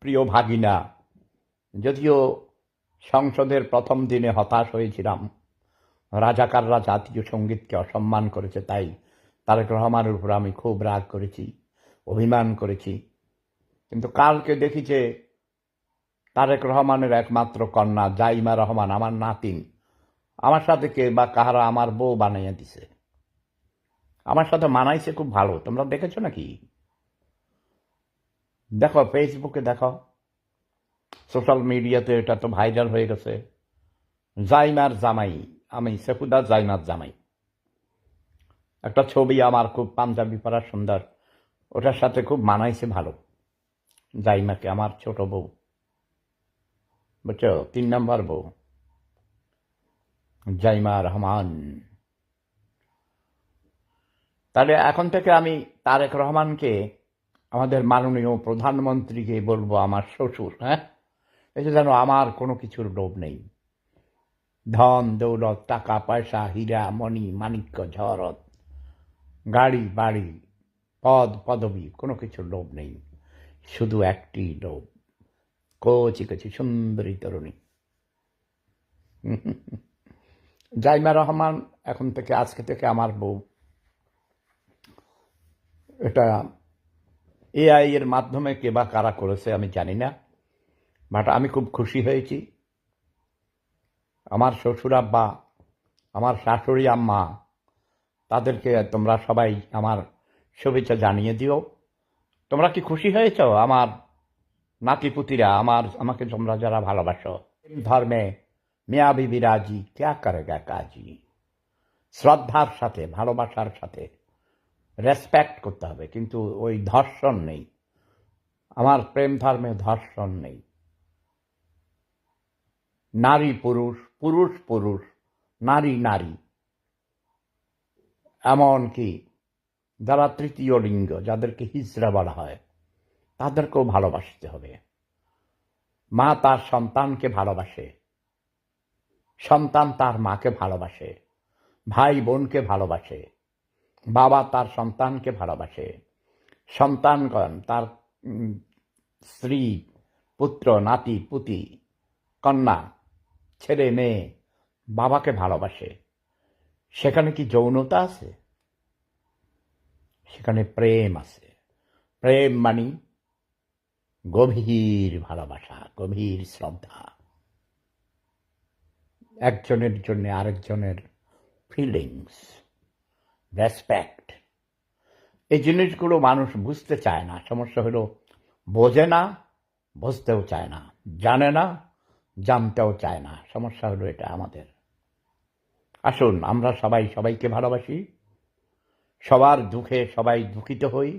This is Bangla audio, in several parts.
প্রিয় ভাগিনা, যদিও সংসদের প্রথম দিনে হতাশ হয়েছিলাম, রাজাকাররা জাতীয় সঙ্গীতকে অসম্মান করেছে, তাই তারেক রহমানের উপর আমি খুব রাগ করেছি, অভিমান করেছি। কিন্তু কালকে দেখি যে তারেক রহমানের একমাত্র কন্যা জাইমা রহমান, আমার নাতিন, আমার সাথে কে বা কাহারা আমার বউ বানাইয়া দিছে, আমার সাথে মানাইছে খুব ভালো। তোমরা দেখেছো নাকি? দেখো, ফেসবুকে দেখো, সোশ্যাল মিডিয়াতে এটা তো ভাইরাল হয়ে গেছে। জাইমার জামাই, আমি সেফুদা জাইমার জামাই, একটা ছবি আমার, খুব পাঞ্জাবি পরা সুন্দর, ওটার সাথে খুব মানাইছে ভালো জাইমাকে, আমার ছোট বউ, বুঝছো, 3 নম্বর বউ জাইমা রহমান। তাহলে এখন থেকে আমি তারেক রহমানকে, আমাদের মাননীয় প্রধানমন্ত্রীকে বলবো আমার শ্বশুর। হ্যাঁ, এই যে যেন আমার কোনো কিছুর লোভ নেই, ধন দৌলত, টাকা পয়সা, হীরা মণি মাণিক্য ঝরত, গাড়ি বাড়ি, পদ পদবি, কোনো কিছুর লোভ নেই, শুধু একটি লোভ, কচি কচি সুন্দরী তরুণী জাইমা রহমান এখন থেকে, আজকে থেকে আমার বউ। এটা এআই এর মাধ্যমে কে বা কারা করেছে আমি জানি না, বাট আমি খুব খুশি হয়েছি। আমার শ্বশুর আব্বা, আমার শাশুড়ি আম্মা, তাদেরকে তোমরা সবাই আমার শুভেচ্ছা জানিয়ে দিও। তোমরা কি খুশি হয়েছ? আমার নাতিপুতিরা, আমাকে তোমরা যারা ভালোবাসো। ধর্মে মিয়া বিবি রাজি, ক্যা করেগা কাজি। শ্রদ্ধার সাথে, ভালোবাসার সাথে রেসপেক্ট করতে হবে, কিন্তু ওই ধর্ষণ নেই। আমার প্রেম ধর্মে ধর্ষণ নেই। নারী পুরুষ, পুরুষ পুরুষ, নারী নারী, এমনকি যারা তৃতীয় লিঙ্গ, যাদেরকে হিজড়া বলা হয়, তাদেরকেও ভালোবাসতে হবে। মা তার সন্তানকে ভালোবাসে, সন্তান তার মাকে ভালোবাসে, ভাই বোনকে ভালোবাসে, বাবা তার সন্তানকে ভালোবাসে, সন্তানগণ তার স্ত্রী, পুত্র, নাতি পুতি, কন্যা, ছেলে মেয়ে বাবাকে ভালোবাসে। সেখানে কি যৌনতা আছে? সেখানে প্রেম আছে। প্রেম মানে গভীর ভালোবাসা, গভীর শ্রদ্ধা, একজনের জন্য আরেকজনের ফিলিংস, রেসপেক্ট। এই জিনিসগুলো মানুষ বুঝতে চায় না। সমস্যা হলো বোঝে না, বুঝতেও চায় না, জানে না, জানতেও চায় না। সমস্যা হলো এটা আমাদের। আসুন আমরা সবাই সবাইকে ভালোবাসি, সবার দুঃখে সবাই দুঃখিত হই,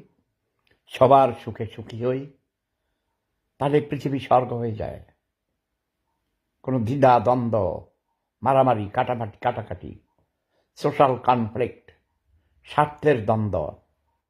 সবার সুখে সুখী হই, তাহলে পৃথিবী স্বর্গ হয়ে যায়। কোনো দ্বিধা দ্বন্দ্ব, মারামারি, কাটাকাটি, সোশ্যাল কনফ্লিক্ট, স্বার্থের দ্বন্দ্ব